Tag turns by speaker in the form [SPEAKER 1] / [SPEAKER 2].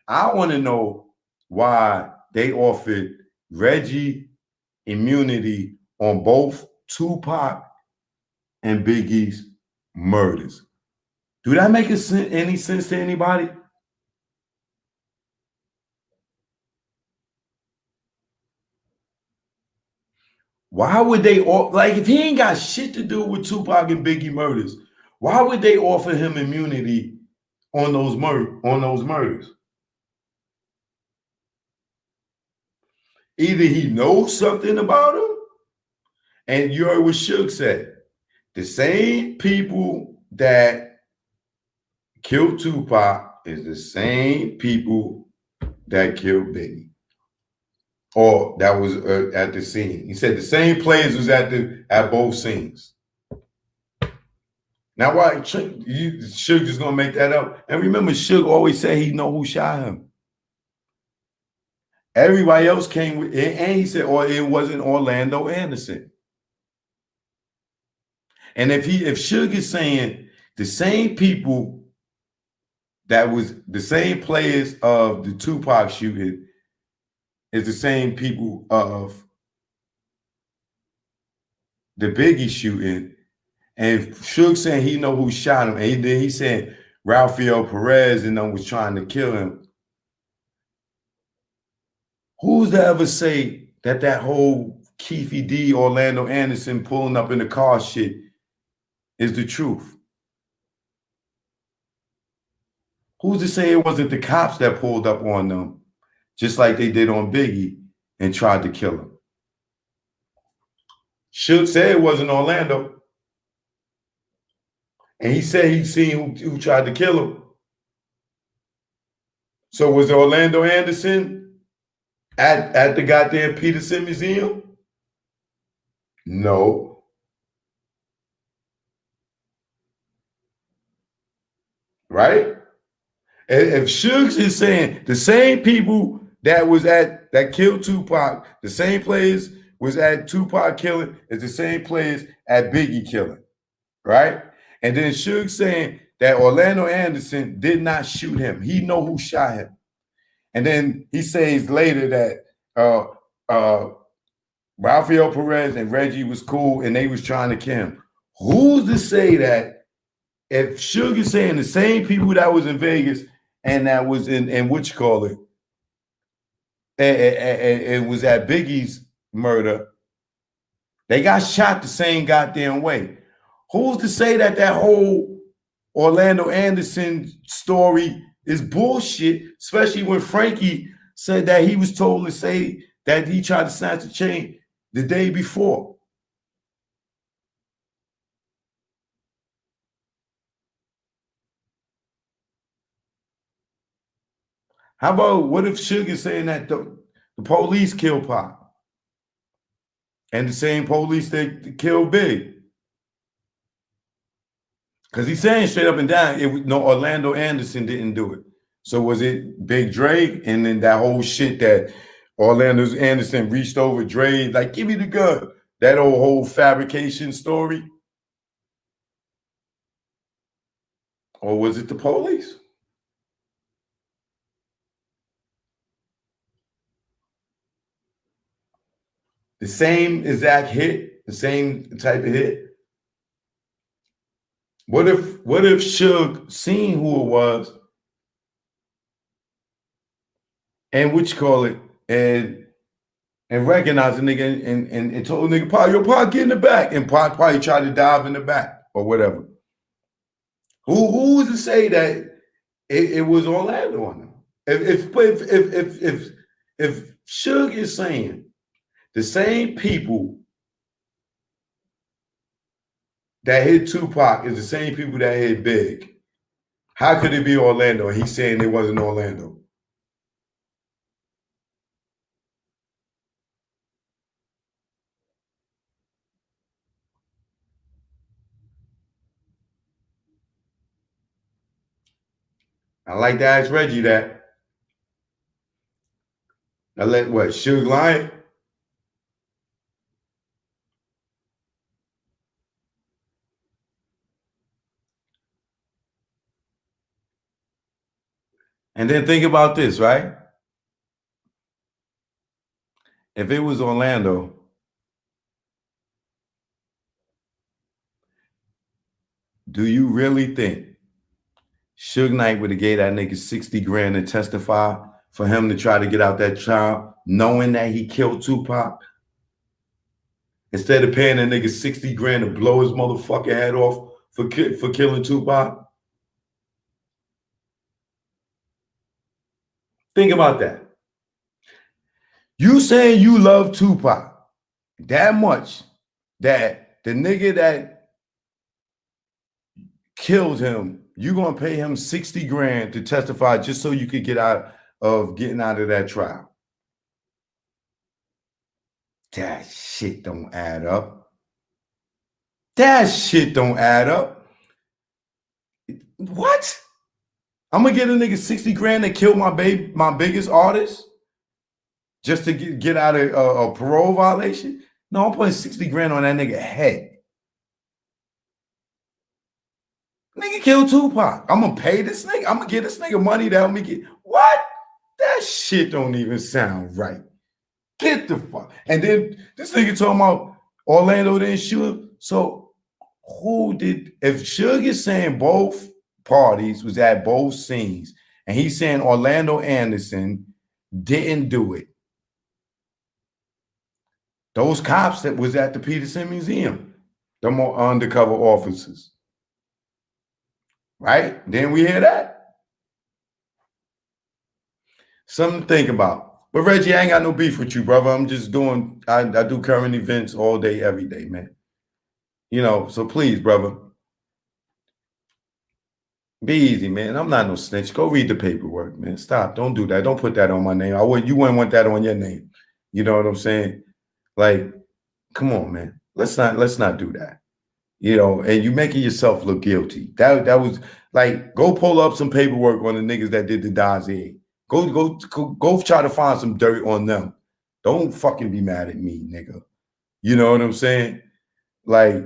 [SPEAKER 1] I want to know why they offered Reggie immunity on both Tupac and Biggie's murders. Do that make any sense to anybody? Why would they like if he ain't got shit to do with Tupac and Biggie murders? Why would they offer him immunity on those murders? Either he knows something about him, and you heard what Suge said. The same people that killed Tupac is the same people that killed Biggie, or that was at the scene. He said the same players was at both scenes. Now, why Suge just gonna make that up? And remember, Suge always said he know who shot him. Everybody else came with it, and he said, or it wasn't Orlando Anderson. And if Suge is saying the same people that was the same players of the Tupac shooting is the same people of the Biggie shooting, and Suge saying he know who shot him, and then he said Rafael Perez and them was trying to kill him. Who's to ever say that whole Keefe D, Orlando Anderson pulling up in the car shit is the truth? Who's to say it wasn't the cops that pulled up on them, just like they did on Biggie and tried to kill him? Suge said it wasn't Orlando. And he said he seen who tried to kill him. So was Orlando Anderson at the goddamn Peterson Museum? No. Right? If Suge is saying the same people that killed Tupac, the same players was at Tupac killing, is the same players at Biggie killing, right? And then Suge saying that Orlando Anderson did not shoot him. He know who shot him. And then he says later that Rafael Perez and Reggie was cool and they was trying to kill him. Who's to say that if Suge is saying the same people that was in Vegas and that was in what you call it, it was at Biggie's murder, they got shot the same goddamn way. Who's to say that whole Orlando Anderson story is bullshit, especially when Frankie said that he was told to say that he tried to snatch the chain the day before? How about what if Suge is saying that the police killed Pac and the same police that killed Big? Because he's saying straight up and down, Orlando Anderson didn't do it. So was it Big Dre? And then that whole shit that Orlando Anderson reached over Dre, like, give me the gun. That whole fabrication story? Or was it the police? The same exact hit, the same type of hit. What if Suge seen who it was and what you call it and recognized the nigga and told the nigga, Pac, get in the back, and Pac probably tried to dive in the back or whatever. Who's to say that it was Orlando on them? If Suge is saying the same people that hit Tupac is the same people that hit Big, how could it be Orlando? And he's saying it wasn't Orlando. I like to ask Reggie that. I let what Suge lying? And then think about this, right? If it was Orlando, do you really think Suge Knight would have gave that nigga 60 grand to testify for him to try to get out that trial, knowing that he killed Tupac? Instead of paying that nigga 60 grand to blow his motherfucking head off for killing Tupac? Think about that. You saying you love Tupac that much that the nigga that killed him, you're gonna pay him 60 grand to testify just so you could get out of that trial. That shit don't add up. That shit don't add up. What? I'm gonna get a nigga 60 grand to kill my biggest artist just to get out of a parole violation? No, I'm putting 60 grand on that nigga head. Nigga killed Tupac. I'm gonna pay this nigga. I'm gonna give this nigga money to help me get what? That shit don't even sound right. Get the fuck. And then this nigga talking about Orlando didn't shoot him. So who did? If Suge is saying both parties was at both scenes, and he's saying Orlando Anderson didn't do it, those cops that was at the Peterson Museum, the more undercover officers, right? Then we hear that. Something to think about. But Reggie, I ain't got no beef with you, brother. I'm just doing, I do current events all day, every day, man. You know, so please, brother, be easy, man. I'm not no snitch. Go read the paperwork, man. Stop. Don't do that. Don't put that on my name. You wouldn't want that on your name. You know what I'm saying? Like, come on, man. Let's not do that. You know, and you making yourself look guilty. That was like, go pull up some paperwork on the niggas that did the Dossier. Go try to find some dirt on them. Don't fucking be mad at me, nigga. You know what I'm saying? Like,